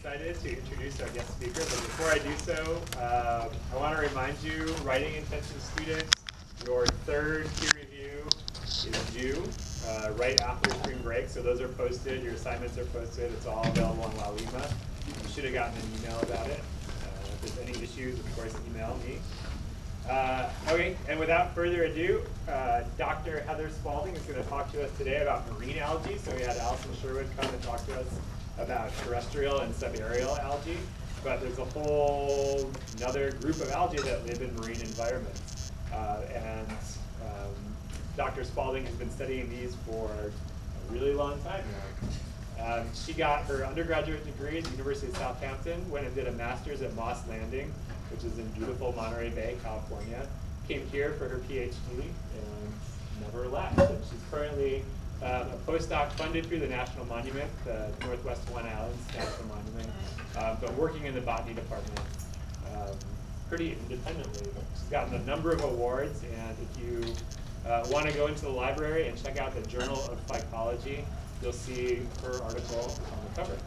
excited to introduce our guest speaker, but before I do so, I want to remind you, writing intention students, your third peer review is due right after spring break, so those are posted, your assignments are posted, it's all available on La Lima. You should have gotten an email about it. If there's any issues, of course, email me. Okay, and without further ado, Dr. Heather Spalding is going to talk to us today about marine algae. So we had Allison Sherwood come and talk to us about terrestrial and subaerial algae. But there's a whole another group of algae that live in marine environments. Dr. Spalding has been studying these for a really long time now. She got her undergraduate degree at the University of Southampton, went and did a master's at Moss Landing, which is in beautiful Monterey Bay, California. Came here for her PhD and never left. And she's currently a postdoc funded through the National Monument, the Northwest One Islands National Monument, but working in the botany department pretty independently. She's gotten a number of awards, and if you want to go into the library and check out the Journal of Phycology, you'll see her article on the cover.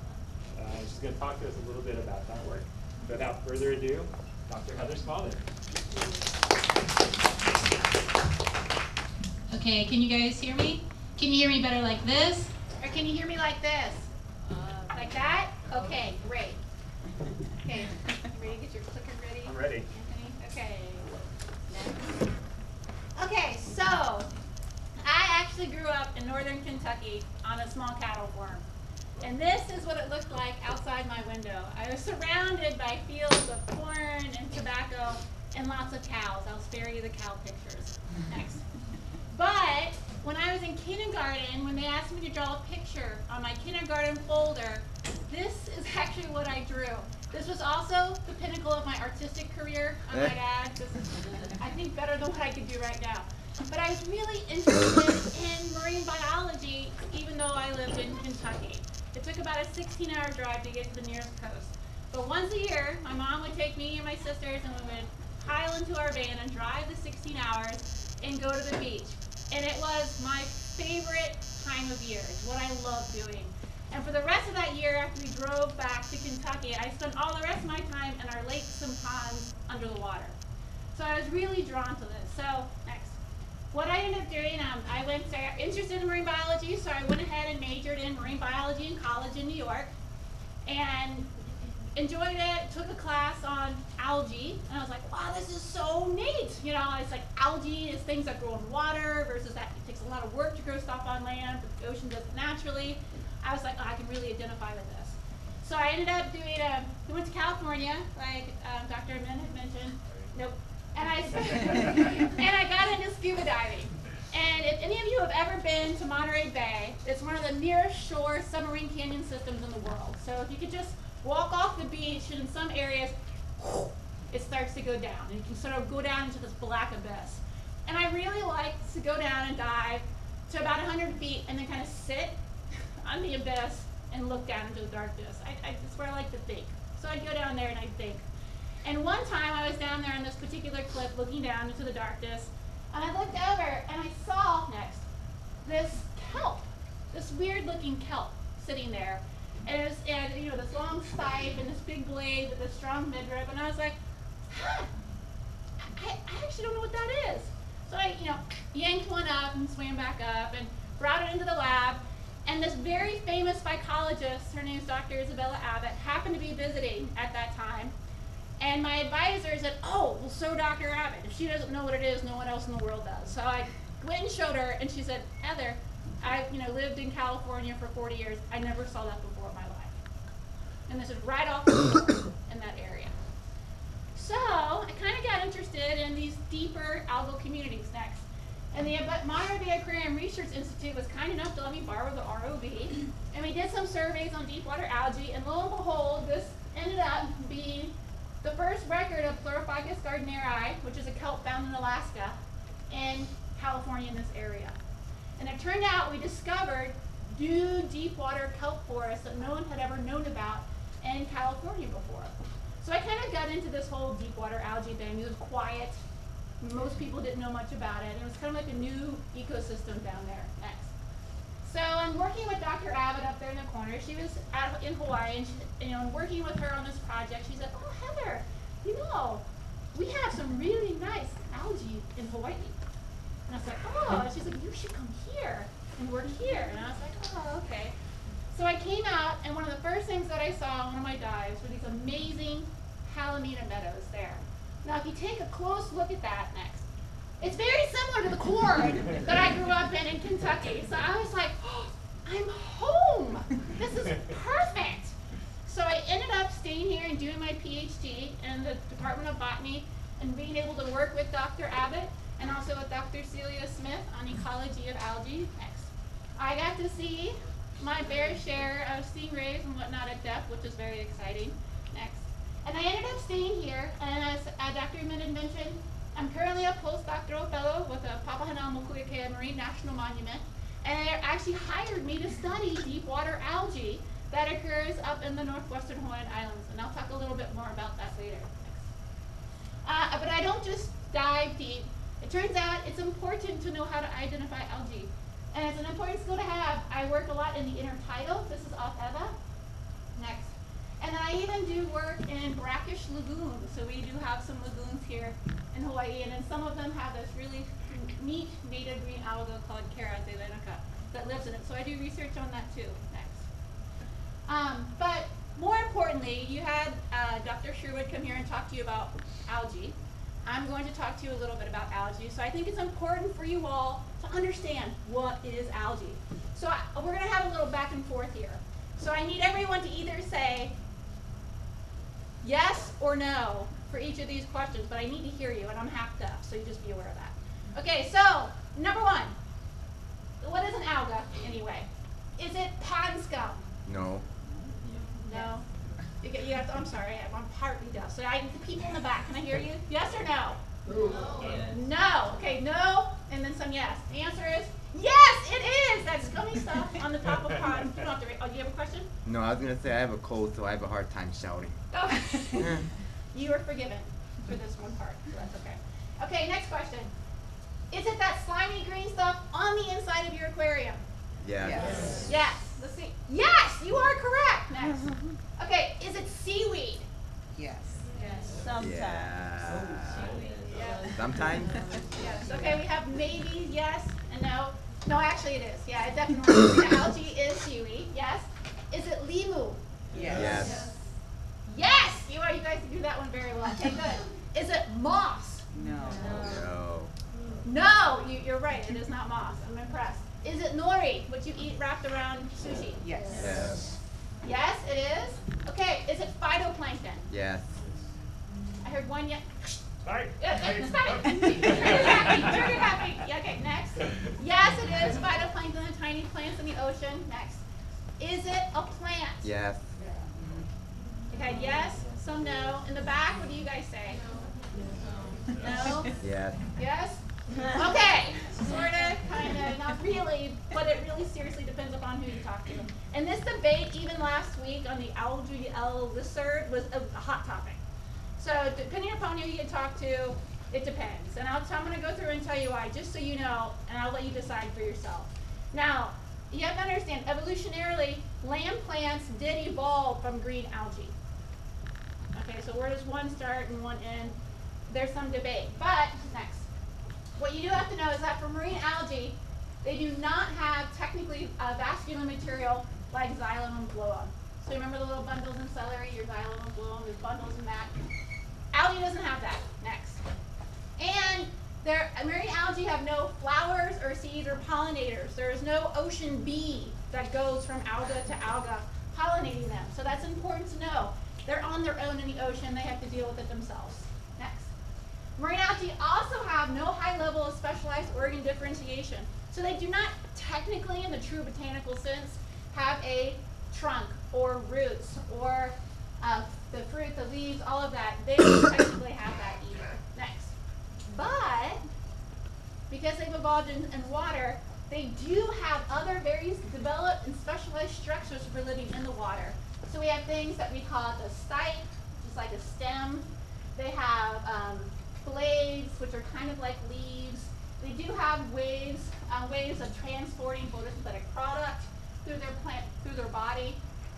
She's going to talk to us a little bit about that work. Without further ado, Dr. Heather Spalding. Okay, can you guys hear me? Can you hear me better like this? Or can you hear me like this? Like that? Okay, great. Okay, you ready to get your clicker ready? I'm ready. Anthony? Okay. Next. Okay, so I actually grew up in northern Kentucky on a small cattle farm. And this is what it looked like outside my window. I was surrounded by fields of corn and tobacco and lots of cows. I'll spare you the cow pictures. Next. But when I was in kindergarten, when they asked me to draw a picture on my kindergarten folder, this is actually what I drew. This was also the pinnacle of my artistic career, I might add. This is, I think, better than what I could do right now. But I was really interested in marine biology, even though I lived in Kentucky. It took about a 16-hour drive to get to the nearest coast. But once a year, my mom would take me and my sisters, and we would pile into our van and drive the 16 hours and go to the beach. And it was my favorite time of year. It's what I love doing. And for the rest of that year, after we drove back to Kentucky, I spent all the rest of my time in our lakes and ponds under the water. So I was really drawn to this. So, next. What I ended up doing, I got interested in marine biology, so I went ahead and majored in marine biology in college in New York, and enjoyed it, took a class on algae, and I was like, wow, this is so neat. You know, it's like algae is things that grow in water versus that it takes a lot of work to grow stuff on land, but the ocean does it naturally. I was like, oh, I can really identify with this. So I ended up doing, we went to California, like Dr. Min had mentioned. Nope. And I got into scuba diving. And if any of you have ever been to Monterey Bay, it's one of the nearest shore submarine canyon systems in the world. So if you could just walk off the beach, and in some areas, it starts to go down. And you can sort of go down into this black abyss. And I really like to go down and dive to about 100 feet and then kind of sit on the abyss and look down into the darkness. That's where I like to think. So I'd go down there and I'd think. And one time I was down there on this particular cliff looking down into the darkness, and I looked over and I saw this kelp, this weird looking kelp sitting there. And it was, you know, this long stipe and this big blade with this strong midrib, and I was like, huh, I actually don't know what that is. So I, you know, yanked one up and swam back up and brought it into the lab. And this very famous phycologist, her name is Dr. Isabella Abbott, happened to be visiting at that time. And my advisor said, oh, well, so Dr. Abbott, if she doesn't know what it is, no one else in the world does. So I went and showed her, and she said, Heather, I've lived in California for 40 years. I never saw that before in my life. And this is right off the shore in that area. So I kind of got interested in these deeper algal communities next. And the Monterey Bay Aquarium Research Institute was kind enough to let me borrow the ROV. And we did some surveys on deep water algae, and lo and behold, this ended up being the first record of Pleurophycus gardneri, which is a kelp found in Alaska, in California in this area. And it turned out we discovered new deep water kelp forests that no one had ever known about in California before. So I kind of got into this whole deep water algae thing. It was quiet. Most people didn't know much about it. It was kind of like a new ecosystem down there. Next. So I'm working with Dr. Abbott up there in the corner. She was in Hawaii, and working with her on this project. She said, "Oh, Heather, we have some really nice algae in Hawaii." And I was like, "Oh," and she's like, "You should come here and work here." And I was like, "Oh, okay." So I came out, and one of the first things that I saw on one of my dives were these amazing Halimina meadows there. Now, if you take a close look at that next, it's very similar to the corn that I grew up in Kentucky. So I was like, "Oh, I'm home. This is perfect." So I ended up staying here and doing my PhD in the Department of Botany and being able to work with Dr. Abbott and also with Dr. Celia Smith on ecology of algae. Next. I got to see my fair share of stingrays and whatnot at depth, which is very exciting. Next. And I ended up staying here, and as Dr. Min had mentioned, I'm currently a postdoctoral fellow with the Papahanaumokuakea Marine National Monument, and they actually hired me to study deep water algae that occurs up in the northwestern Hawaiian Islands, and I'll talk a little bit more about that later. But I don't just dive deep. It turns out it's important to know how to identify algae, and it's an important skill to have. I work a lot in the intertidal. This is off Eva. Next. And then I even do work in brackish lagoons. So we do have some lagoons here in Hawaii, and then some of them have this really neat native green alga called Cara zelenica that lives in it. So I do research on that too. Next. But more importantly, you had Dr. Sherwood come here and talk to you about algae. I'm going to talk to you a little bit about algae. So I think it's important for you all to understand what is algae. So we're going to have a little back and forth here. So I need everyone to either say yes or no for each of these questions, but I need to hear you, and I'm half deaf, so you just be aware of that. Okay, so number one, what is an alga anyway? Is it pond scum? No. No. You have to, I'm sorry, I'm partly deaf. So the people in the back, can I hear you? Yes or no? No. Okay, no, and then some yes. The answer is yes, it is. That scummy stuff on the top of pond. You don't have to. Oh, do you have a question? No, I was gonna say I have a cold, so I have a hard time shouting. Okay. You are forgiven for this one part, so that's okay. Okay, next question. Is it that slimy green stuff on the inside of your aquarium? Yeah. Yes. Yes. Let's see. Yes, you are correct. Next. Okay, is it seaweed? Yes. Yes. Sometimes. Yeah. Yes. Sometimes. Yes. Okay, we have maybe yes and no. No, actually it is. Yeah, it definitely is. The algae is seaweed. Yes. Is it limu? Yes. Yes. Yes. You are. You guys do that one very well. Okay, good. Is it moss? No. No. No, you're right. It is not moss. I'm impressed. Is it nori, which you eat wrapped around sushi? Yes. Yes. Yes, it is. Okay, is it phytoplankton? Yes. I heard one yes. Sorry. Stop it. Trigger happy. Trigger happy. Yeah, okay, next. Yes, it is phytoplankton, the tiny plants in the ocean. Next. Is it a plant? Yes. Okay, yes, some no. In the back, what do you guys say? No? Yes. Yes? Okay, sorta, kinda, not really, but it really seriously depends upon who you talk to. And this debate, even last week on the algae listserv, was a hot topic. So depending upon who you talk to, it depends. And I'm going to go through and tell you why, just so you know, and I'll let you decide for yourself. Now, you have to understand, evolutionarily, land plants did evolve from green algae. Okay, so where does one start and one end? There's some debate. But, next. What you do have to know is that for marine algae, they do not have technically vascular material like xylem and phloem. So remember the little bundles in celery, your xylem and phloem, there's bundles in that. Algae doesn't have that. Next. And marine algae have no flowers or seeds or pollinators. There is no ocean bee that goes from alga to alga pollinating them. So that's important to know. They're on their own in the ocean. They have to deal with it themselves. Next. Marine algae also have no high level of specialized organ differentiation. So they do not technically, in the true botanical sense, have a trunk or roots or the fruit, the leaves, all of that. They don't technically have that either. Next. But because they've evolved in water, they do have other very developed and specialized structures for living in the water. So we have things that we call the stipe, which is like a stem. They have blades, which are kind of like leaves. They do have ways of transporting photosynthetic product through their plant, through their body.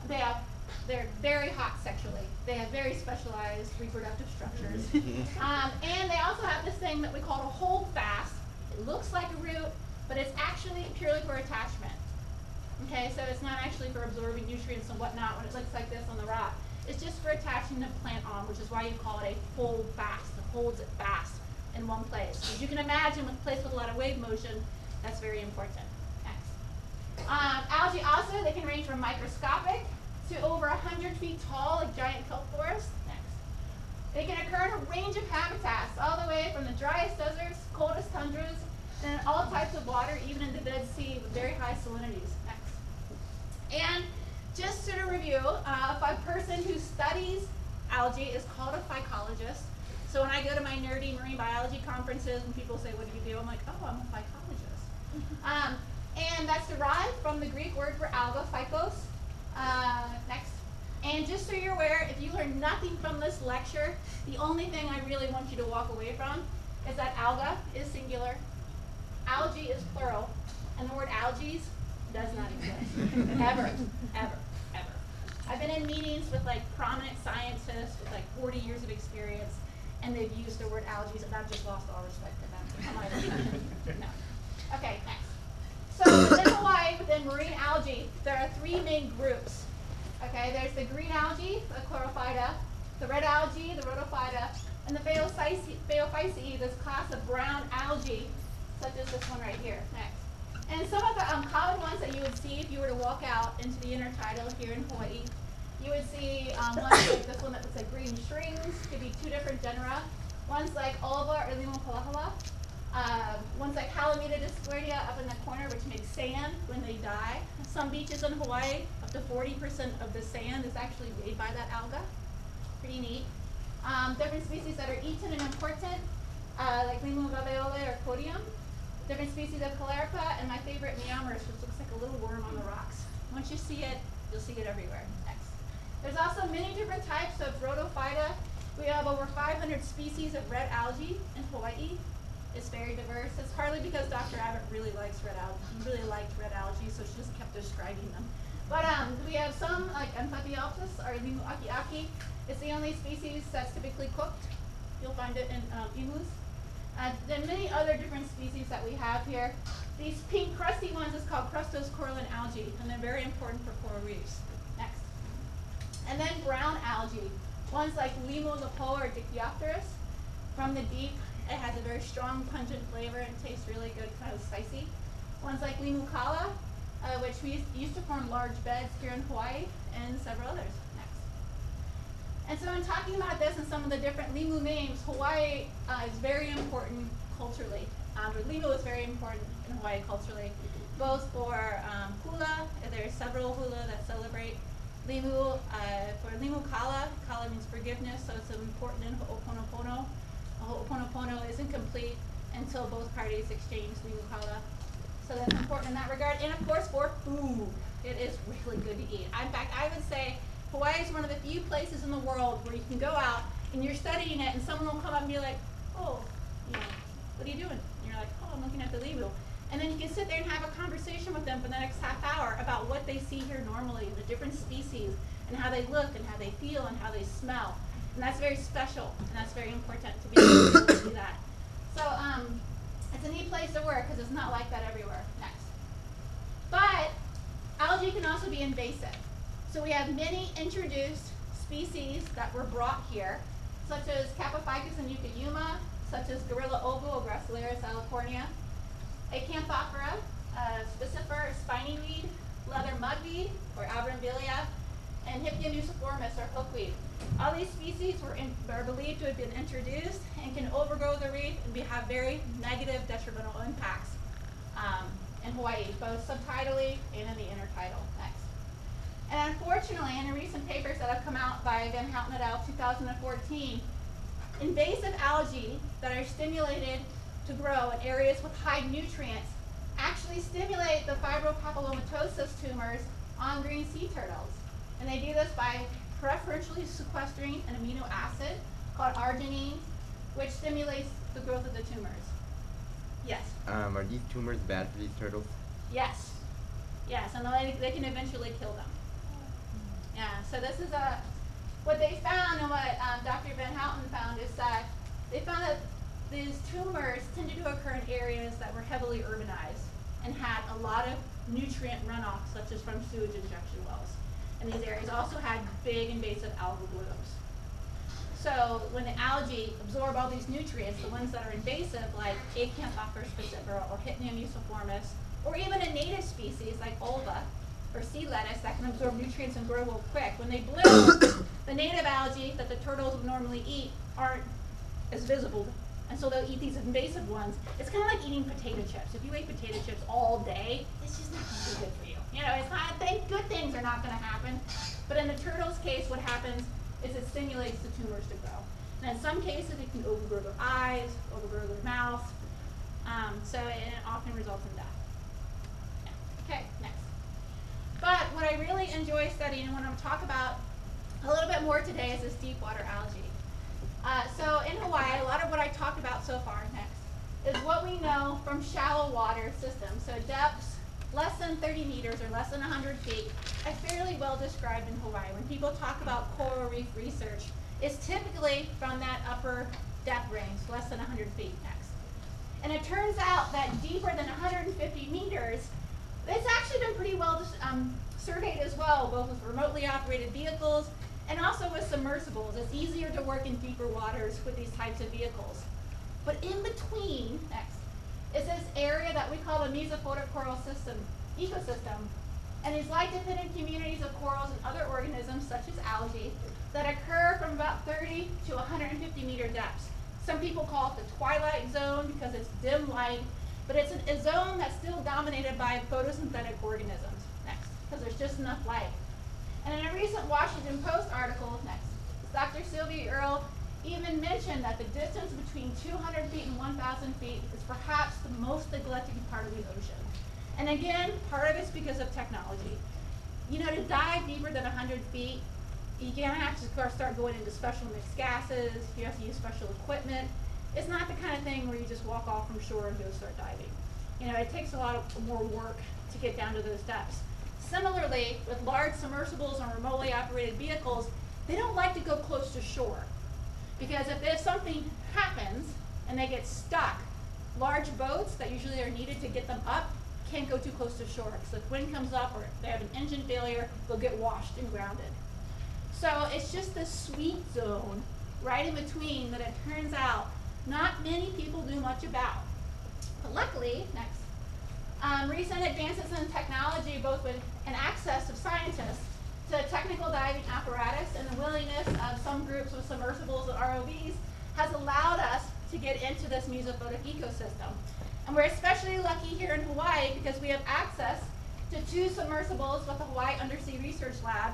They're very hot sexually. They have very specialized reproductive structures. And they also have this thing that we call a holdfast. It looks like a root, but it's actually purely for attachment. Okay, so it's not actually for absorbing nutrients and whatnot when it looks like this on the rock. It's just for attaching the plant on, which is why you call it a holdfast. It holds it fast in one place. As you can imagine, with a place with a lot of wave motion, that's very important. Next. Algae also, they can range from microscopic to over 100 feet tall, like giant kelp forests. Next. They can occur in a range of habitats, all the way from the driest deserts, coldest tundras, and all types of water, even in the Dead Sea with very high salinities. Next. And just to review, a person who studies algae is called a phycologist. So when I go to my nerdy marine biology conferences and people say, what do you do? I'm like, oh, I'm a phycologist. And that's derived from the Greek word for alga, phycos. Next. And just so you're aware, if you learn nothing from this lecture, the only thing I really want you to walk away from is that alga is singular, algae is plural, and the word algae does not exist. Ever, ever, ever. I've been in meetings with like prominent scientists with like 40 years of experience, and they've used the word algae, and I've just lost all respect for them. I'm like, no. Okay, next. So within Hawaii, within marine algae, there are three main groups. Okay, there's the green algae, the chlorophyta, the red algae, the rhodophyta, and the Phaeophyceae, this class of brown algae, such as this one right here. Next. And some of the common ones that you would see if you were to walk out into the intertidal here in Hawaii, you would see ones like this one that looks like green strings, could be two different genera. One's like Oliva or Limopalahala. One's like Halimeda discoidea up in the corner, which makes sand when they die. Some beaches in Hawaii, up to 40% of the sand is actually made by that alga. Pretty neat. Different species that are eaten and important, like Limulgabeole or Codium. Different species of Caulerpa, and my favorite Meomorus, which looks like a little worm on the rocks. Once you see it, you'll see it everywhere. Next. There's also many different types of rhodophyta. We have over 500 species of red algae in Hawaii. It's very diverse. It's partly because Dr. Abbott really likes red algae. He really liked red algae, so she just kept describing them. But we have some, like Amphibiopsis or Limu aki-aki. It's the only species that's typically cooked. You'll find it in emus. Then many other different species that we have here. These pink crusty ones is called crustose coralline algae, and they're very important for coral reefs. Next. And then brown algae. Ones like Limulapo or Dictyopterus. From the deep, it has a very strong, pungent flavor and tastes really good, kind of spicy. Ones like Limukala, which we used to form large beds here in Hawaii, and several others. Next. And so in talking about this and some of the different limu names, Hawaii is very important culturally. Limu is very important in Hawaii culturally, both for hula. There are several hula that celebrate limu. For limu kala, kala means forgiveness, so it's important in Ho'oponopono. Ho'oponopono isn't complete until both parties exchange limu kala. So that's important in that regard. And of course for food. It is really good to eat. In fact, I would say Hawaii is one of the few places in the world where you can go out and you're studying it and someone will come up and be like, oh, what are you doing? And you're like, oh, I'm looking at the limu. And then you can sit there and have a conversation with them for the next half hour about what they see here normally, the different species, and how they look and how they feel and how they smell. And that's very special, and that's very important to be able to do that. So it's a neat place to work because it's not like that everywhere. Next. But algae can also be invasive. So we have many introduced species that were brought here, such as Capophycus and Eucayuma, such as Gorilla ovo or Gracilaris alicornia, Acanthophora, Spicifer or spiny weed, leather mudweed or Albrambilia, and Hypionuciformis or hookweed. All these species are believed to have been introduced and can overgrow the reef and have very negative detrimental impacts in Hawaii, both subtidally and in the intertidal. Next. And unfortunately, in the recent papers that have come out by Van Houten et al. 2014, invasive algae that are stimulated to grow in areas with high nutrients actually stimulate the fibropapillomatosis tumors on green sea turtles. And they do this by preferentially sequestering an amino acid called arginine, which stimulates the growth of the tumors. Yes. Are these tumors bad for these turtles? Yes. Yes, and they can eventually kill them. Yeah, so this is what they found, and what Dr. Van Houten found is that they found that these tumors tended to occur in areas that were heavily urbanized and had a lot of nutrient runoff, such as from sewage injection wells. And these areas also had big invasive algal blooms. So when the algae absorb all these nutrients, the ones that are invasive, like Acanthopteris spicifera or Hypnea muciformis, or even a native species like Ulva or sea lettuce that can absorb nutrients and grow real quick, when they bloom, the native algae that the turtles would normally eat aren't as visible. And so they'll eat these invasive ones. It's kind of like eating potato chips. If you ate potato chips all day, it's just not going to be good for you. You know, it's not, good things are not going to happen. But in the turtle's case, what happens is it stimulates the tumors to grow. And in some cases, it can overgrow their eyes, overgrow their mouth. So it often results in death. Yeah. Okay, next. But what I really enjoy studying and what I'm going to talk about a little bit more today is this deep water algae. So in Hawaii, a lot of what I talked about so far next is what we know from shallow water systems. So depths less than 30 meters or less than 100 feet are fairly well described in Hawaii. When people talk about coral reef research, it's typically from that upper depth range, less than 100 feet next. And it turns out that deeper than 150 meters, it's actually been pretty well surveyed as well, both with remotely operated vehicles and also with submersibles. It's easier to work in deeper waters with these types of vehicles. But in between, next, is this area that we call the Mesophotic coral system, ecosystem. And these light-dependent communities of corals and other organisms, such as algae, that occur from about 30 to 150 meter depths. Some people call it the twilight zone because it's dim light, but it's a zone that's still dominated by photosynthetic organisms, next, because there's just enough light. And in a recent Washington Post article, next, Dr. Sylvia Earle even mentioned that the distance between 200 feet and 1,000 feet is perhaps the most neglected part of the ocean. And again, part of it's because of technology. You know, to dive deeper than 100 feet, you're going to have to start going into special mixed gases, you have to use special equipment. It's not the kind of thing where you just walk off from shore and go start diving. You know, it takes a lot more work to get down to those depths. Similarly, with large submersibles and remotely operated vehicles, they don't like to go close to shore. Because if something happens and they get stuck, large boats that usually are needed to get them up can't go too close to shore. So if wind comes up or they have an engine failure, they'll get washed and grounded. So it's just this sweet zone right in between that it turns out not many people do much about. But luckily, next, recent advances in technology, both with an access of scientists to technical diving apparatus and the willingness of some groups with submersibles and ROVs has allowed us to get into this mesophotic ecosystem. And we're especially lucky here in Hawaii because we have access to 2 submersibles with the Hawaii Undersea Research Lab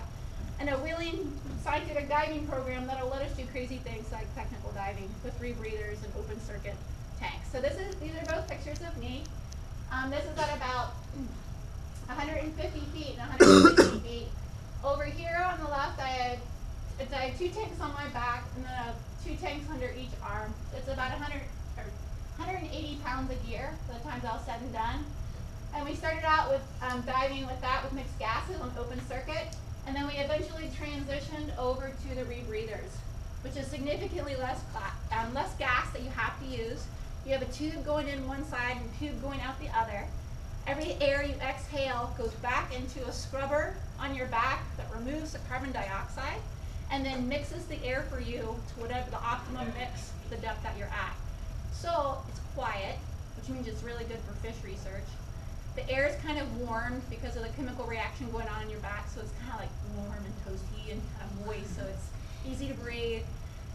and a willing scientific diving program that'll let us do crazy things like technical diving with rebreathers and open circuit tanks. So these are both pictures of me. This is at about 150 feet and 160 feet. Over here on the left, I have 2 tanks on my back and then I have 2 tanks under each arm. It's about 180 pounds a year by the time it's all said and done. And we started out with diving with that with mixed gases on open circuit. And then we eventually transitioned over to the rebreathers, which is significantly less gas that you have to use. You have a tube going in one side and a tube going out the other. Every air you exhale goes back into a scrubber on your back that removes the carbon dioxide and then mixes the air for you to whatever the optimum mix, the depth that you're at. So it's quiet, which means it's really good for fish research. The air is kind of warm because of the chemical reaction going on in your back, so it's kind of like warm and toasty and kind of moist, so it's easy to breathe.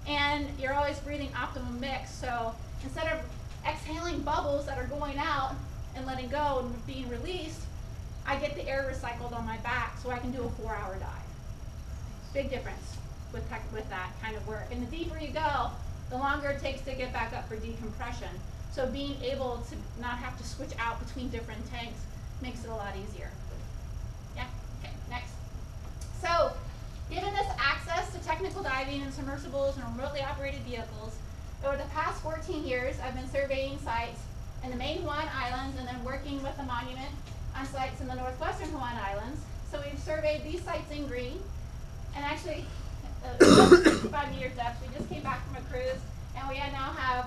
And you're always breathing optimum mix, so instead of exhaling bubbles that are going out and letting go and being released, I get the air recycled on my back so I can do a 4-hour dive. Big difference with that kind of work. And the deeper you go, the longer it takes to get back up for decompression. So being able to not have to switch out between different tanks makes it a lot easier. Yeah, okay, next. So, given this access to technical diving and submersibles and remotely operated vehicles, over the past 14 years, I've been surveying sites in the main Hawaiian Islands, and then working with the monument on sites in the northwestern Hawaiian Islands. So we've surveyed these sites in green, and actually 65-meter depths. We just came back from a cruise, and we now have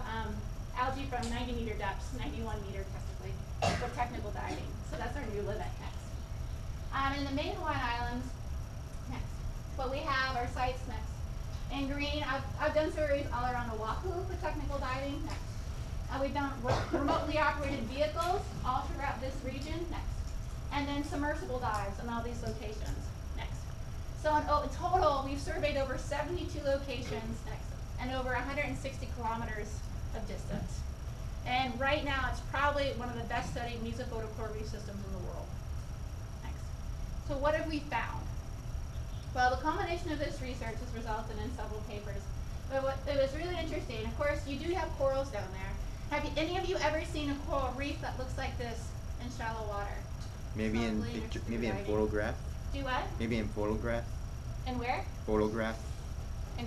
algae from 90-meter depths, 91-meter technically, for technical diving. So that's our new limit next. In the main Hawaiian Islands, next. But we have our sites next. In green, I've done surveys all around Oahu for technical diving. Next. We've done remotely operated vehicles all throughout this region. Next. And then submersible dives in all these locations. Next. So in total, we've surveyed over 72 locations. Next. And over 160 kilometers of distance. And right now, it's probably one of the best studied Mesophotic coral reef systems in the world. Next. So what have we found? Well, the culmination of this research has resulted in several papers. But it was really interesting. Of course, you do have corals down there. Have any of you ever seen a coral reef that looks like this in shallow water? Maybe in picture, maybe in photographs. Do what? Maybe in photographs. And where? Photographs. In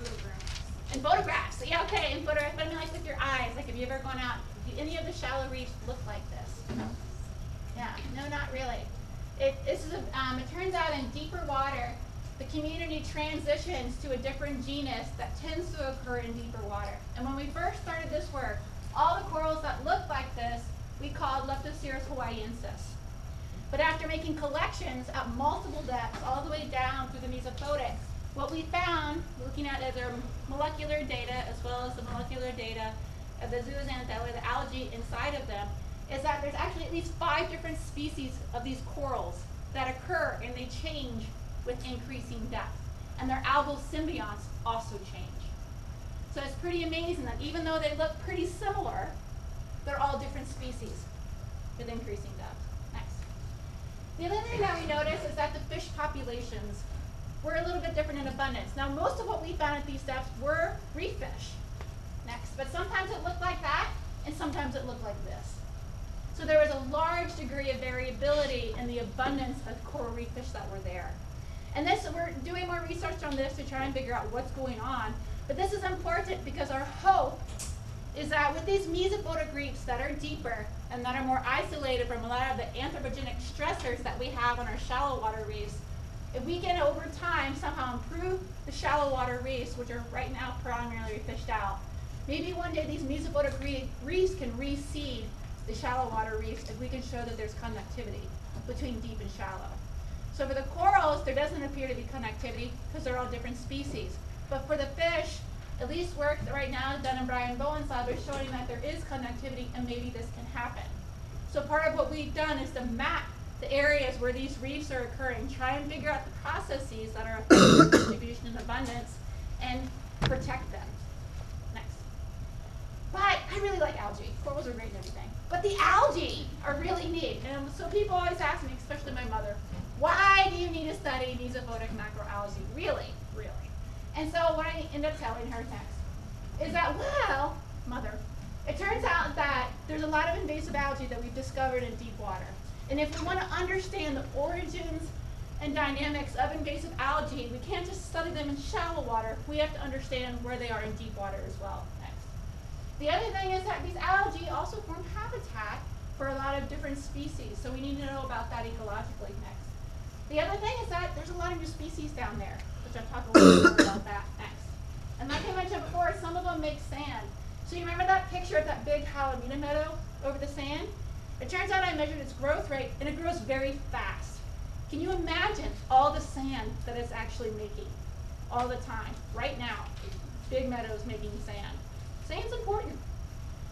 photographs. In photographs. Yeah, okay. In photographs. But I mean, like with your eyes. Like, have you ever gone out? Do any of the shallow reefs look like this? No. Yeah. No, not really. It turns out in deeper water, the community transitions to a different genus that tends to occur in deeper water. And when we first started this work, all the corals that looked like this, we called Leptocerus hawaiiensis. But after making collections at multiple depths, all the way down through the Mesophotic, what we found, looking at their molecular data as well as the molecular data of the zooxantha, or the algae inside of them, is that there's actually at least 5 different species of these corals that occur, and they change with increasing depth. And their algal symbionts also change. So it's pretty amazing that even though they look pretty similar, they're all different species with increasing depth. Next. The other thing that we noticed is that the fish populations were a little bit different in abundance. Now, most of what we found at these depths were reef fish. Next. But sometimes it looked like that, and sometimes it looked like this. So there was a large degree of variability in the abundance of coral reef fish that were there. And we're doing more research on this to try and figure out what's going on. But this is important because our hope is that with these mesophotic reefs that are deeper and that are more isolated from a lot of the anthropogenic stressors that we have on our shallow water reefs, if we can over time somehow improve the shallow water reefs, which are right now primarily fished out, maybe one day these mesophotic reefs can reseed the shallow water reefs if we can show that there's connectivity between deep and shallow. So for the corals, there doesn't appear to be connectivity because they're all different species. But for the fish, at least work right now done in Brian Bowen's lab is showing that there is connectivity and maybe this can happen. So part of what we've done is to map the areas where these reefs are occurring, try and figure out the processes that are affecting distribution and abundance, and protect them. Next. But I really like algae. Corals are great and everything. But the algae are really neat. And so people always ask me, especially my mother, why do you need to study mesophotic macroalgae? Really, really. And so what I end up telling her next is that, well, mother, it turns out that there's a lot of invasive algae that we've discovered in deep water. And if we want to understand the origins and dynamics of invasive algae, we can't just study them in shallow water. We have to understand where they are in deep water as well. Next. The other thing is that these algae also form habitat for a lot of different species. So we need to know about that ecologically next. The other thing is that there's a lot of new species down there, which I'll talk a little bit more about that next. And like I mentioned before, some of them make sand. So you remember that picture of that big Halimina meadow over the sand? It turns out I measured its growth rate, and it grows very fast. Can you imagine all the sand that it's actually making all the time, right now? Big meadows making sand. Sand's important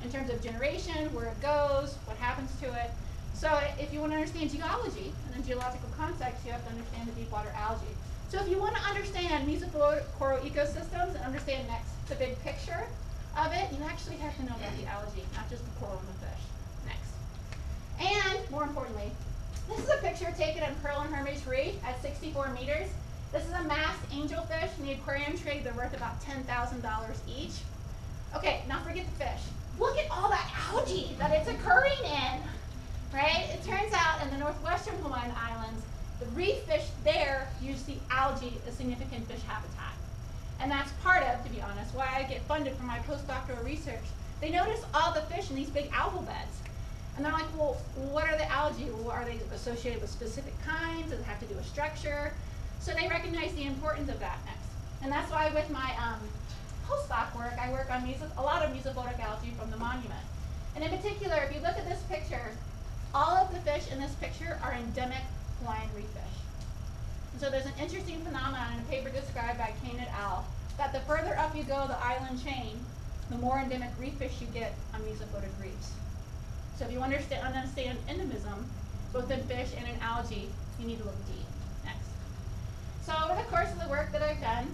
in terms of generation, where it goes, what happens to it. So if you want to understand geology and the geological context, you have to understand the deep water algae. So if you want to understand mesophotic coral ecosystems and understand next the big picture of it, you actually have to know about the algae, not just the coral and the fish. Next. And more importantly, this is a picture taken in Pearl and Hermes Reef at 64 meters. This is a masked angelfish in the aquarium trade. They're worth about $10,000 each. Okay, now forget the fish. Look at all that algae that it's occurring in. Right? It turns out in the northwestern Hawaiian Islands, the reef fish there use the algae as significant fish habitat. And that's part of, to be honest, why I get funded for my postdoctoral research, they noticed all the fish in these big algal beds. And they're like, well, what are the algae? Well, are they associated with specific kinds? Does it have to do with structure? So they recognize the importance of that next. And that's why with my postdoc work, I work on a lot of mesophotic algae from the monument. And in particular, if you look at this picture, all of the fish in this picture are endemic Hawaiian reef fish. And so there's an interesting phenomenon in a paper described by Kane et al. That the further up you go the island chain, the more endemic reef fish you get on mesophotic reefs. So if you understand endemism, both in fish and in algae, you need to look deep. Next. So over the course of the work that I've done,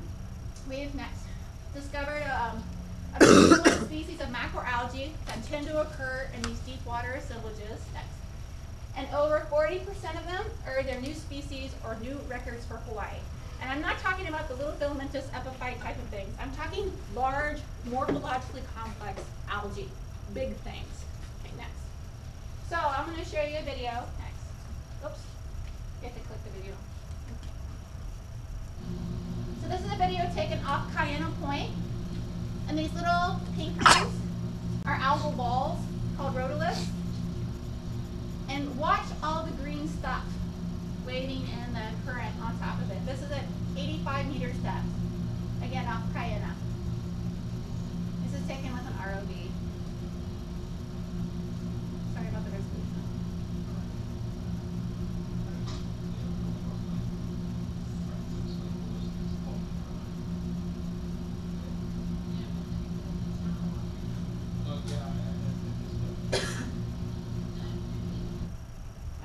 we've next discovered a species of macroalgae that tend to occur in these deep water assemblages. Next. And over 40% of them are either new species or new records for Hawaii. And I'm not talking about the little filamentous epiphyte type of things. I'm talking large, morphologically complex algae, big things. Okay, next. So I'm going to show you a video. Next. Oops. You have to click the video. So this is a video taken off Cayena Point. And these little pink ones are algal balls called rotoliths. And watch all the green stuff waving in the current on top of it. This is at 85 meters depth. Again, off Cayena. This is taken with an ROV. Sorry about the resolution.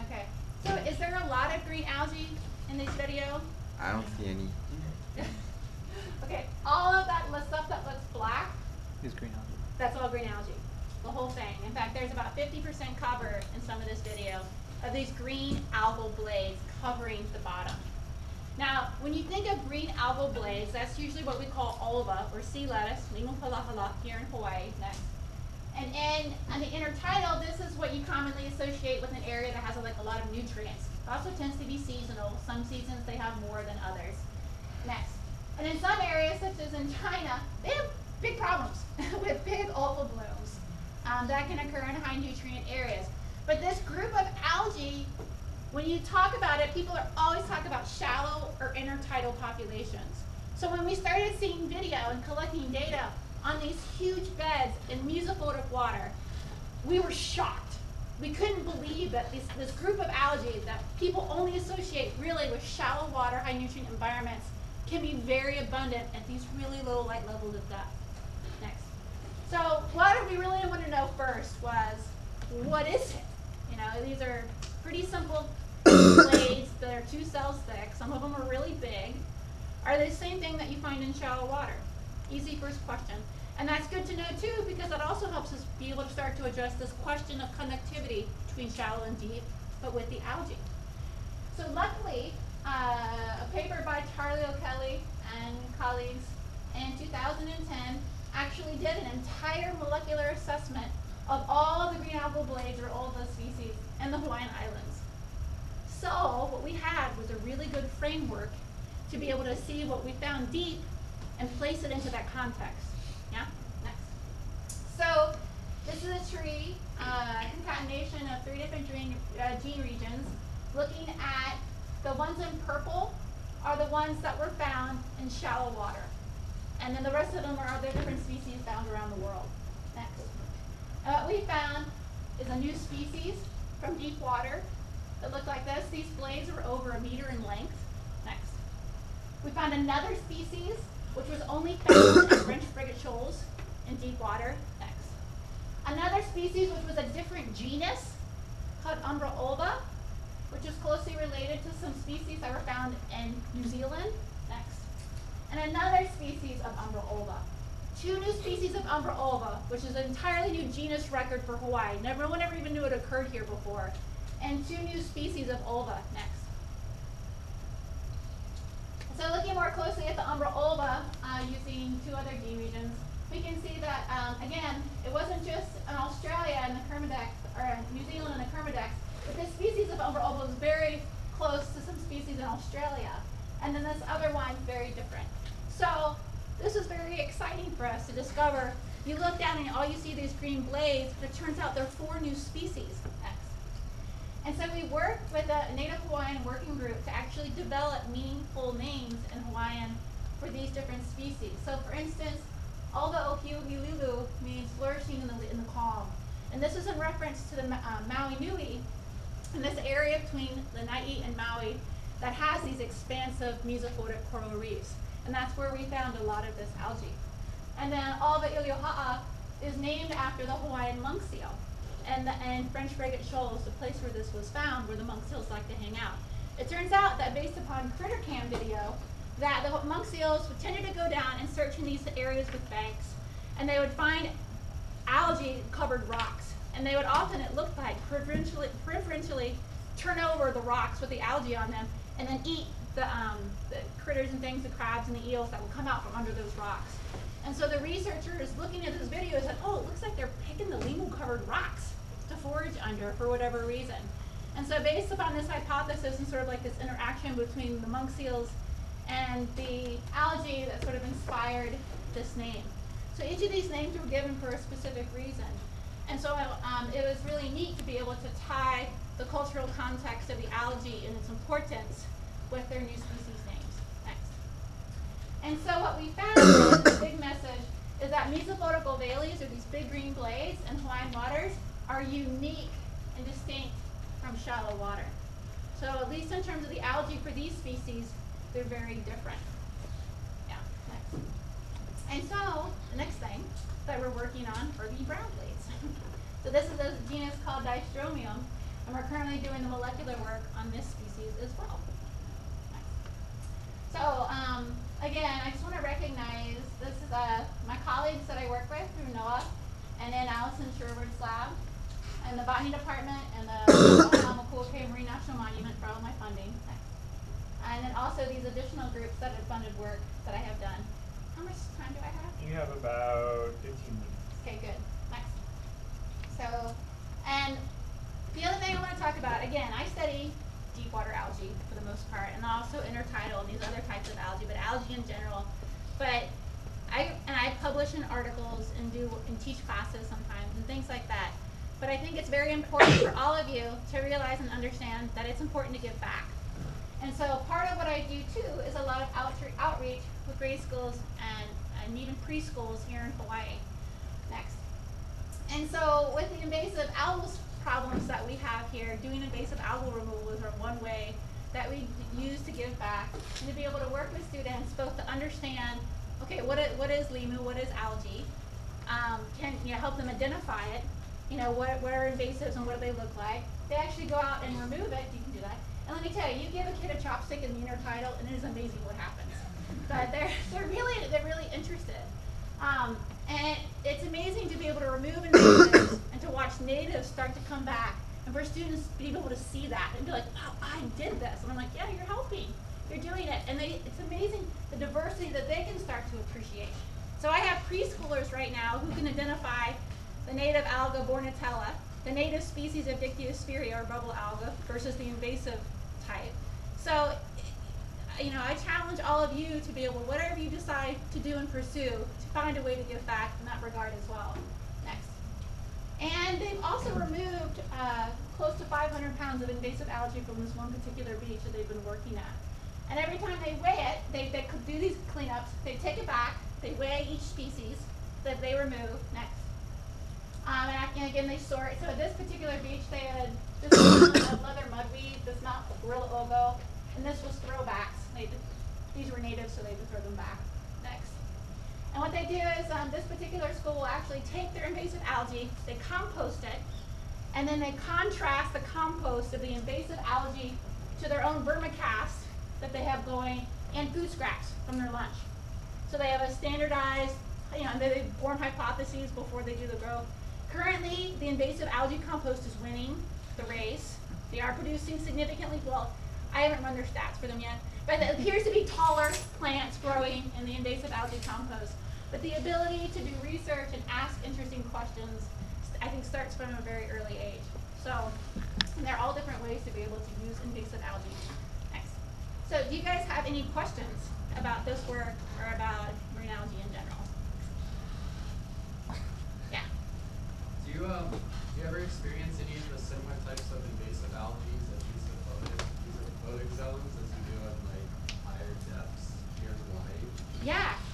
Okay. So is there a lot of green algae in this video? I don't see any. Okay, all of that stuff that looks black, Is green algae. that's all green algae. The whole thing. In fact, there's about 50% cover in some of this video of these green algal blades covering the bottom. Now, when you think of green algal blades, that's usually what we call oliva or sea lettuce, limu palahala here in Hawaii. Next. And on the intertidal, this is what you commonly associate with an area that has a lot of nutrients. It also tends to be seasonal. Some seasons they have more than others. Next. And in some areas, such as in China, they have big problems with big olive blooms that can occur in high nutrient areas. But this group of algae, when you talk about it, people are always talking about shallow or intertidal populations. So when we started seeing video and collecting data on these huge beds in mesophotic water, we were shocked. We couldn't believe that this group of algae that people only associate really with shallow water, high nutrient environments can be very abundant at these really low light levels of depth. Next. So what we really want to know first was, what is it? You know, these are pretty simple blades that are 2 cells thick. Some of them are really big. Are they the same thing that you find in shallow water? Easy first question. And that's good to know too, because that also helps us be able to start to address this question of connectivity between shallow and deep, but with the algae. So luckily, a paper by Charlie O'Kelly and colleagues in 2010 actually did an entire molecular assessment of all the green algal blades or all the species in the Hawaiian Islands. So what we had was a really good framework to be able to see what we found deep and place it into that context. Yeah? Next. So this is a tree, concatenation of 3 different gene regions, looking at the ones in purple are the ones that were found in shallow water. And then the rest of them are other different species found around the world. Next. And what we found is a new species from deep water that looked like this. These blades were over 1 meter in length. Next. We found another species which was only found in French frigate shoals in deep water. Next. Another species which was a different genus called Umbra ulva, which is closely related to some species that were found in New Zealand. Next. And another species of Umbra ulva. 2 new species of Umbra ulva, which is an entirely new genus record for Hawaii. No one ever even knew it occurred here before. And 2 new species of ulva. Next. So looking more closely at the Umbra ulva, using 2 other gene regions, we can see that, again, it wasn't just in Australia and the Kermadex, or New Zealand and the Kermadex, but this species of Umbra ulva was very close to some species in Australia. And then this other one, very different. So this is very exciting for us to discover You look down and all you see are these green blades, but it turns out there are 4 new species. And so we worked with a Native Hawaiian working group to actually develop meaningful names in Hawaiian for these different species. So for instance, Alga-o-Hiu-Lulu means flourishing in the calm. And this is in reference to the Maui Nui, in this area between Lanai and Maui that has these expansive mesophotic coral reefs. And that's where we found a lot of this algae. And then Alga-Ilioha'a is named after the Hawaiian monk seal. And French Frigate Shoals, the place where this was found, where the monk seals like to hang out. It turns out that based upon critter cam video, that the monk seals tended to go down and search in these areas with banks, and they would find algae-covered rocks. And they would often, it looked like, preferentially turn over the rocks with the algae on them, and then eat the critters and things, the crabs and the eels that would come out from under those rocks. And so the researchers looking at this video said, oh, it looks like they're picking the limu-covered rocks to forage under for whatever reason. And so based upon this hypothesis and sort of like this interaction between the monk seals and the algae, that sort of inspired this name. So each of these names were given for a specific reason. And so it was really neat to be able to tie the cultural context of the algae and its importance with their new species names. Next. And so what we found, the big message, is that Mesophotic ovales, or these big green blades in Hawaiian waters, are unique and distinct from shallow water. So at least in terms of the algae for these species, they're very different. Yeah, next. And so the next thing that we're working on are the brown blades. So this is a genus called Distromium, and we're currently doing the molecular work on this species as well. Next. So again, I just want to recognize this is my colleagues that I work with through NOAA, and then Allison Sherwood's lab, and the botany department, and the Makuakea Marine National Monument for all my funding. And then also these additional groups that have funded work that I have done. How much time do I have? You have about 15 minutes. Okay, good. Next. So, and the other thing I want to talk about, again, I study deep water algae for the most part, and also intertidal and these other types of algae, but algae in general. But I publish in articles and teach classes sometimes and things like that. But I think it's very important for all of you to realize and understand that it's important to give back. And so part of what I do too is a lot of outreach with grade schools and even preschools here in Hawaii. Next. And so with the invasive algal problems that we have here, doing invasive algal removal is one way that we use to give back and to be able to work with students both to understand, okay, what is limu, what is algae, can help them identify it, what are invasives and what do they look like. They actually go out and remove it, you can do that. And let me tell you, you give a kid a chopstick in the intertidal and it is amazing what happens. But they're really interested. And it's amazing to be able to remove invasives and to watch natives start to come back, and for students to be able to see that and be like, wow, I did this. And I'm like, yeah, you're helping. You're doing it. And it's amazing the diversity that they can start to appreciate. So I have preschoolers right now who can identify the native alga Bornatella, the native species of Dictyosphaeria or bubble alga versus the invasive type. So I challenge all of you to be able, whatever you decide to do and pursue, to find a way to give back in that regard as well. Next. And they've also removed close to 500 pounds of invasive algae from this one particular beach that they've been working at. And every time they weigh it, they do these cleanups, they take it back, they weigh each species that they remove. Next. And again, they sort. So at this particular beach, they had this leather mudweed, this not gorilla ogo, and this was throwbacks. These were natives, so they would throw them back. Next. And what they do is this particular school will actually take their invasive algae, they compost it, and then they contrast the compost of the invasive algae to their own vermicast that they have going and food scraps from their lunch. So they have a standardized, they form hypotheses before they do the growth. Currently, the invasive algae compost is winning the race. They are producing significantly, well, I haven't run their stats for them yet, but it appears to be taller plants growing in the invasive algae compost. But the ability to do research and ask interesting questions, I think, starts from a very early age. So, and there are all different ways to be able to use invasive algae. Next. So, do you guys have any questions about this work or about marine algae in general?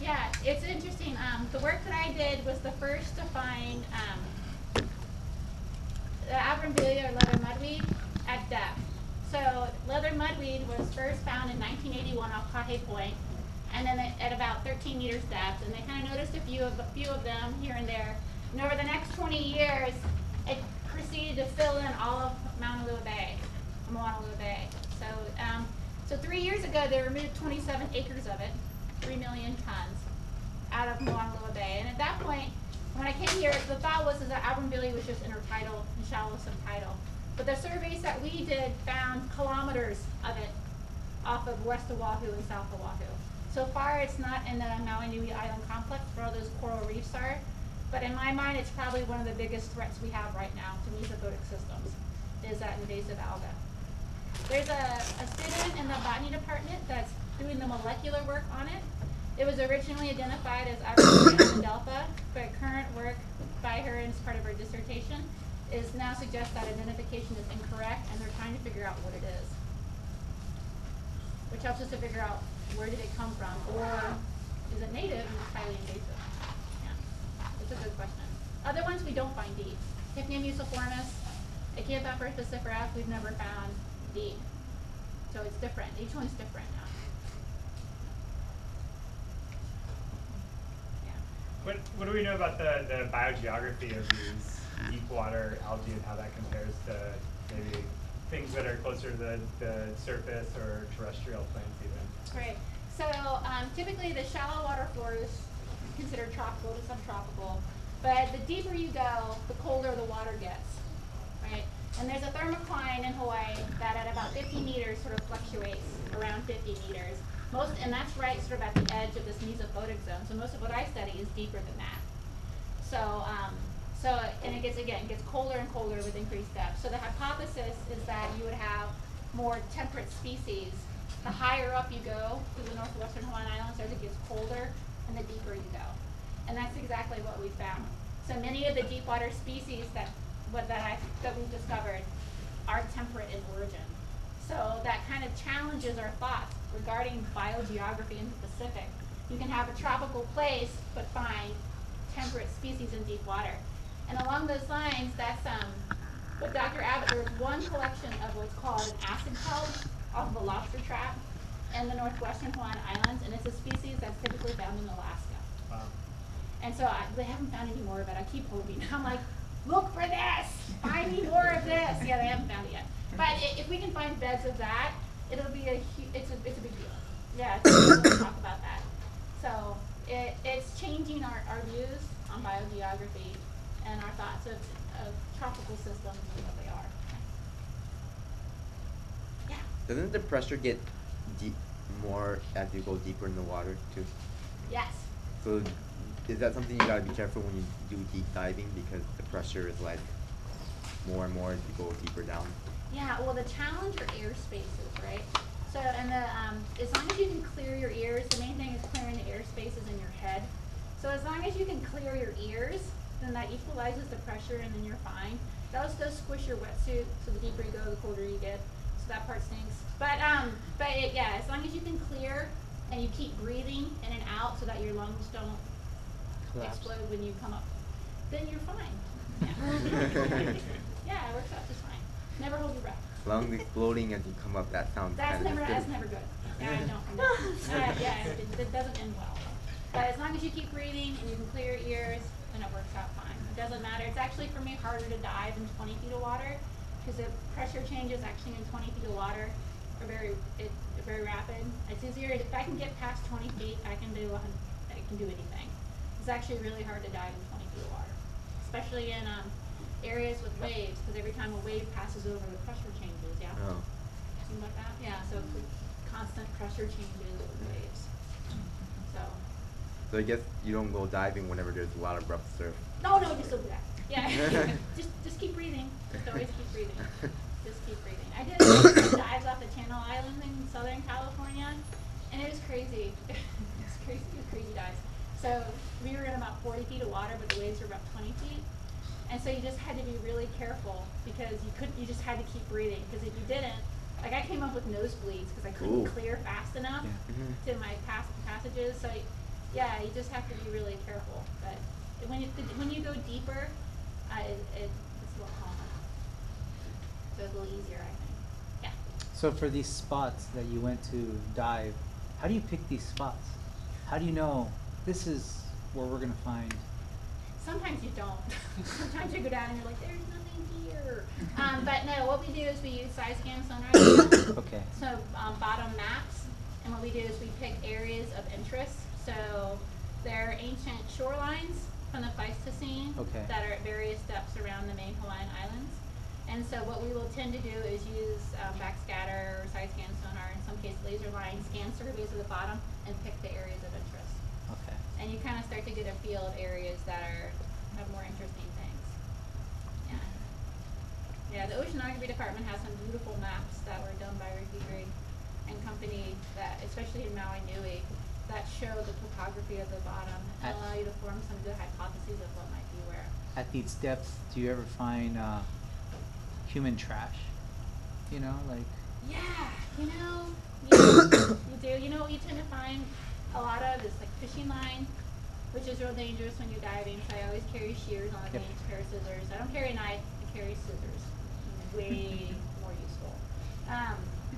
Yeah, it's interesting. The work that I did was the first to find the Abrambilia or leather mudweed at depth. So leather mudweed was first found in 1981 off Pahe Point, and then at about 13 meters depth. And they kind of noticed a few of them here and there. And over the next 20 years, it proceeded to fill in all of Mauna Lua Bay. So, so 3 years ago, they removed 27 acres of it, 3 million tons, out of Mauna Lua Bay. And at that point, when I came here, the thought was that Abrambilia was just intertidal and shallow subtidal. But the surveys that we did found kilometers of it off of West Oahu and South Oahu. So far, it's not in the Maui Nui Island complex where all those coral reefs are. But in my mind, it's probably one of the biggest threats we have right now to mesophotic systems, is that invasive alga. There's a student in the botany department that's doing the molecular work on it. It was originally identified as Abrambilia adelpha, but current work by her as part of her dissertation is now suggests that identification is incorrect, and they're trying to figure out what it is. Which helps us to figure out where did it come from, or is it native and it's highly invasive? Yeah, it's a good question. Other ones we don't find deep. Hypnea muciformis, Achaeopatra piscifera, we've never found deep. So it's different. Each one's different now. What do we know about the biogeography of these deep water algae and how that compares to maybe things that are closer to the surface or terrestrial plants even? Great. So typically the shallow water floor is considered tropical to subtropical, but the deeper you go, the colder the water gets, right? And there's a thermocline in Hawaii that at about 50 meters sort of fluctuates around 50 meters. And that's right sort of at the edge of this mesophotic zone. So most of what I study is deeper than that. So, and it gets colder and colder with increased depth. So the hypothesis is that you would have more temperate species. The higher up you go to the northwestern Hawaiian Islands, as it gets colder, and the deeper you go. And that's exactly what we found. So many of the deep water species that we've discovered are temperate in origin. So that kind of challenges our thoughts regarding biogeography in the Pacific. You can have a tropical place, but find temperate species in deep water. And along those lines, that's what Dr. Abbott, there was one collection of what's called an acid kelp off of a lobster trap in the northwestern Hawaiian Islands, and it's a species that's typically found in Alaska. Wow. And so they haven't found any more of it. I keep hoping. I'm like, look for this! Find me more of this! Yeah, they haven't found it yet. But if we can find beds of that, it'll be it's a big deal. Yeah, we'll talk about that. So it's changing our views on biogeography and our thoughts of tropical systems and what they are. Yeah. Doesn't the pressure get more as you go deeper in the water too? Yes. So is that something you gotta be careful when you do deep diving, because the pressure is like more and more as you go deeper down? Yeah, well, the challenge are air spaces, right? So, and as long as you can clear your ears, the main thing is clearing the air spaces in your head. So as long as you can clear your ears, then that equalizes the pressure, and then you're fine. It also does squish your wetsuit, so the deeper you go, the colder you get. So that part stinks. But yeah, as long as you can clear and you keep breathing in and out so that your lungs don't explode when you come up, then you're fine. Yeah, yeah, it works out just fine. Never hold your breath. Lungs exploding as you come up, that sounds that's kind never good. Yeah, I know. Yeah, it doesn't end well. But as long as you keep breathing and you can clear your ears, then it works out fine. It doesn't matter. It's actually, for me, harder to dive in 20 feet of water, because the pressure changes actually in 20 feet of water are very rapid. It's easier if I can get past 20 feet. I can do anything. It's actually really hard to dive in 20 feet of water, especially in areas with waves, because every time a wave passes over, the pressure changes. Yeah. Oh. Something like that. Yeah. So constant pressure changes with waves. So I guess you don't go diving whenever there's a lot of rough surf. No, just don't do that. Yeah. just keep breathing. Just always keep breathing. Just keep breathing. I did dives off the Channel Islands in Southern California, and it was crazy. It was crazy dives. So we were in about 40 feet of water, but the waves were about 20 feet. And so you just had to be really careful, because you just had to keep breathing, because if you didn't, like I came up with nosebleeds because I couldn't clear fast enough to my passages. So Yeah, you just have to be really careful. But when you go deeper, it's a little calmer. So it's a little easier, I think. Yeah. So for these spots that you went to dive, how do you pick these spots? How do you know this is where we're gonna find? Sometimes you don't. Sometimes you go down and you're like, there's nothing here. But no, what we do is we use side scan sonar data. Okay. So bottom maps, and what we do is we pick areas of interest. So there are ancient shorelines from the Pleistocene Okay. that are at various depths around the main Hawaiian Islands. And so what we will tend to do is use backscatter or side scan sonar, in some cases laser line, scan surveys of the bottom, and pick the areas of interest. Okay. And you kind of start to get a feel of areas that have more interesting things. Yeah. Yeah, the oceanography department has some beautiful maps that were done by Ricky Grigg and company that, especially in Maui Nui, that show the topography of the bottom and allow you to form some good hypotheses of what might be where. At these depths, do you ever find human trash? You know, like. Yeah, you do. You know what you tend to find a lot of is like fishing line, which is real dangerous when you're diving. So I always carry shears on a Yep. beach, pair of scissors. I don't carry a knife, I carry scissors. Way more useful.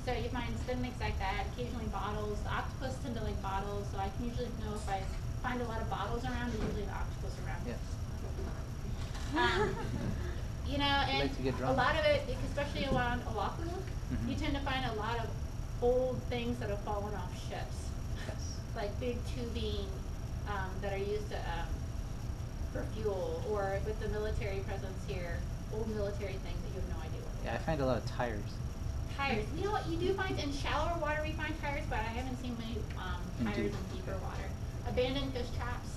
So you find things like that, occasionally bottles. The octopus tend to like bottles, so I can usually know if I find a lot of bottles around, there's usually an octopus around. Yes. You know, You and like to get a drunk. lot of it, especially around Oahu, you tend to find a lot of old things that have fallen off ships, Yes. like big tubing that are used to, for fuel, or with the military presence here, old military things that you have no idea what they Yeah, I are. find a lot of tires. Tires. You know what? You do find in shallower water we find tires, but I haven't seen many In tires deep, in deeper okay. water. Abandoned fish traps.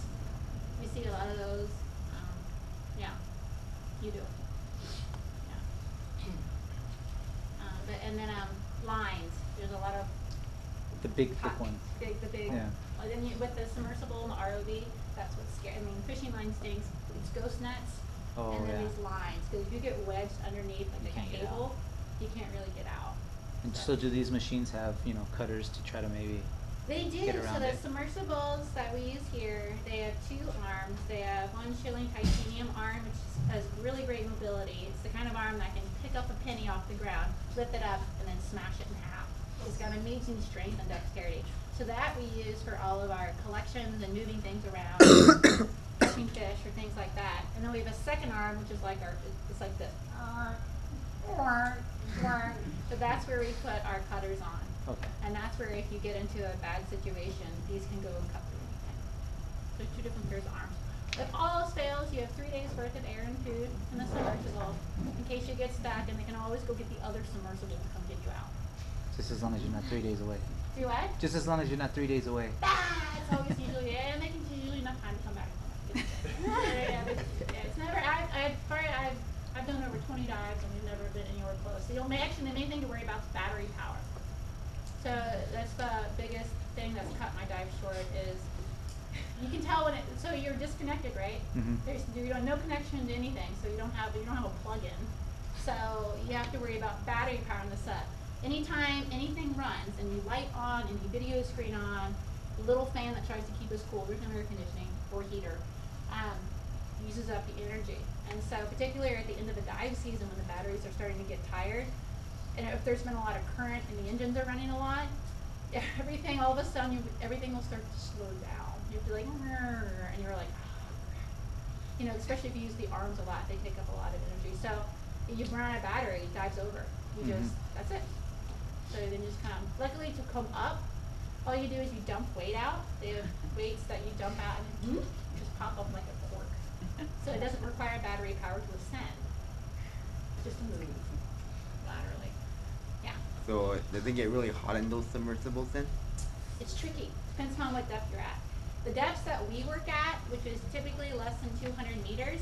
We see a lot of those. Yeah, you do. Yeah. And then lines. There's a lot of The big thick hot- ones. the big. Yeah. Well, then with the submersible and the ROV, that's what's scary. I mean, fishing line stinks. It's ghost nets. Oh, and then yeah. these lines, because if you get wedged underneath You like can't a get cable, you can't really get out. And so do these machines have, you know, cutters to try to maybe They do. get So around the it? submersibles that we use here, they have two arms. They have one shilling titanium arm, which has really great mobility. It's the kind of arm that can pick up a penny off the ground, lift it up, and then smash it in half. It's got amazing strength and dexterity. So that we use for all of our collections and moving things around, catching fish or things like that. And then we have a second arm, which is like it's like this. So that's where we put our cutters on. Okay. And that's where if you get into a bad situation, these can go and cut through anything. So two different pairs of arms. If all else fails, you have 3 days worth of air and food in the submersible in case you get stuck, and they can always go get the other submersible to come get you out. Just as long as you're not 3 days away. Do what? Just as long as you're not 3 days away. It's always usually, and they can usually enough time to come back. It's never. I've done over 20 dives, and we've never been anywhere close. The main thing to worry about is battery power. So that's the biggest thing that's cut my dive short is you can tell when so you're disconnected, right? There's no connection to anything, so you don't have a plug-in. So you have to worry about battery power on the set. Anytime anything runs and you light on and you video screen on, the little fan that tries to keep us cool, there's no air conditioning or heater, uses up the energy. And so particularly at the end of the dive season when the batteries are starting to get tired, and if there's been a lot of current and the engines are running a lot, everything all of a sudden everything will start to slow down. You'll be like, and you're like, you know, especially if you use the arms a lot, they take up a lot of energy. So if you run out of battery, dive's over. You just, that's it. So then you just come. Luckily to come up, all you do is you dump weight out. They have weights that you dump out and just pop up like a cork. So it doesn't require battery power to ascend. Just to move laterally. Yeah. So does it get really hot in those submersibles then? It's tricky. Depends on what depth you're at. The depths that we work at, which is typically less than 200 meters,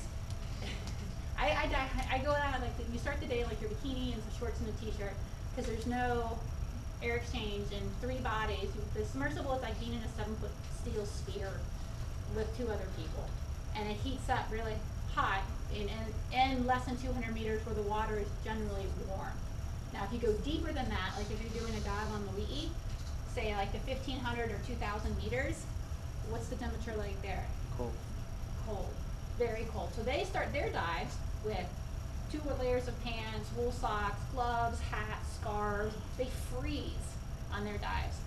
I go out like you start the day like your bikini and some shorts and a t-shirt because there's no air exchange and 3 bodies. The submersible is like being in a 7-foot steel sphere with 2 other people, and it heats up really hot in less than 200 meters where the water is generally warm. Now, if you go deeper than that, like if you're doing a dive on the Li'i, say like the 1,500 or 2,000 meters, What's the temperature like there? Cool. Cold, very cold. So they start their dives with 2 layers of pants, wool socks, gloves, hats, scarves. They freeze on their dives.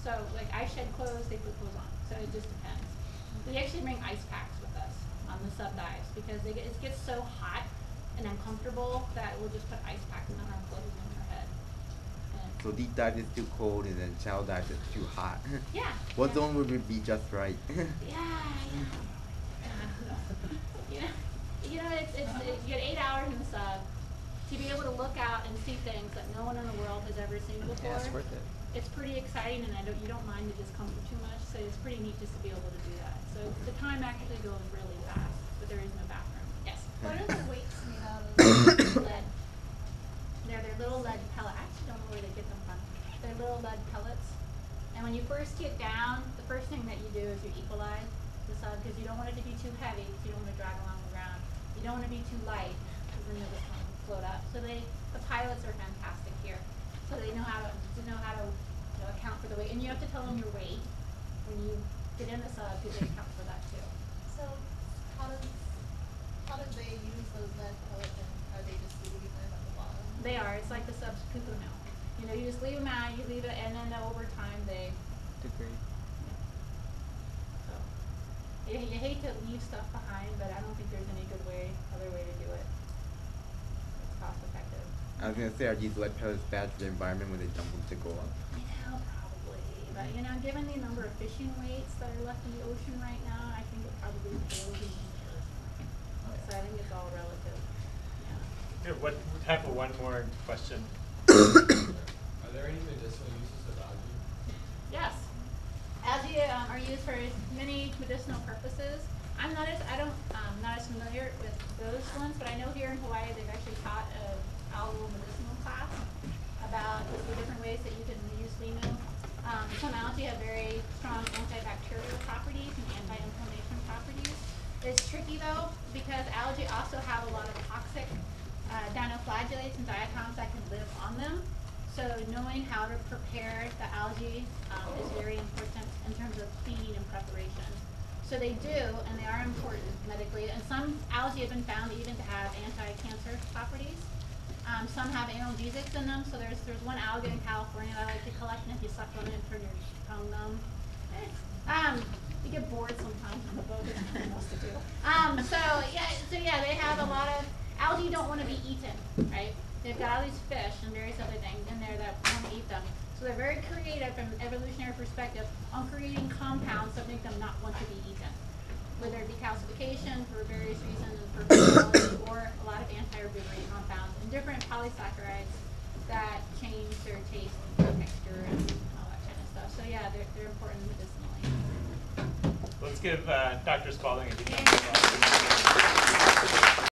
So like I shed clothes, they put clothes on. So it just depends. We actually bring ice packs with us on the sub dives because it gets so hot and uncomfortable that we'll just put ice packs on our clothes and on our head. And So deep dive is too cold and then shallow dive is too hot. yeah. What yeah. zone would be just right? You know, it's you get 8 hours in the sub to be able to look out and see things that no one in the world has ever seen before. Yeah, it's worth it. It's pretty exciting, and you don't mind the discomfort too much. So it's pretty neat just to be able to do that. So the time actually goes really fast, but there is no bathroom. Yes. What are the weights made out of? Lead. They're little lead pellets. I actually don't know where they get them from. They're little lead pellets. And when you first get down, the first thing that you do is you equalize the sub because you don't want it to be too heavy because you don't want to drag along the ground. You don't want to be too light because then you'll just float up. So the pilots are fantastic here. So they know how to account for the weight. And you have to tell them your weight when you get in the sub because they account for that too. So how did they use those lead pellets, and are they just leaving them at the bottom? They are. It's like the sub's cuckoo milk. You know, you just leave them out, you leave it, and then over time they Degrade. So you hate to leave stuff behind, but I don't think there's any other way to do it. It's cost effective. I was gonna say, are these lead pellets bad for the environment when they dump them to go up? Probably. But given the number of fishing weights that are left in the ocean right now, I think it probably pales in comparison. So I think it's all relative. Yeah. Here, time for one more question. Are there any medicinal uses of algae? Yes. Algae are used for many medicinal purposes. I'm not as familiar with those ones, but I know here in Hawaii they've actually taught an algal medicinal class about the different ways that you can use limu. Some algae have very strong antibacterial properties and anti-inflammation properties. It's tricky though because algae also have a lot of toxic dinoflagellates and diatoms that can live on them. So knowing how to prepare the algae is very important in terms of cleaning and preparation. So they do, and they are important medically. And some algae have been found even to have anti-cancer properties. Some have analgesics in them. So there's one algae in California that I like to collect, and if you suck on it, turn your tongue numb. You get bored sometimes on the boat. There's nothing else to do. So yeah, they have a lot of algae. Don't want to be eaten, right? They've got all these fish and various other things in there that want to eat them. So they're very creative from an evolutionary perspective on creating compounds that make them not want to be eaten. Whether it be calcification for various reasons, for physiology, or a lot of anti-herbivorous compounds and different polysaccharides that change their taste and texture and all that kind of stuff. So yeah, they're important medicinally. Let's give Dr. Spalding a big round of applause.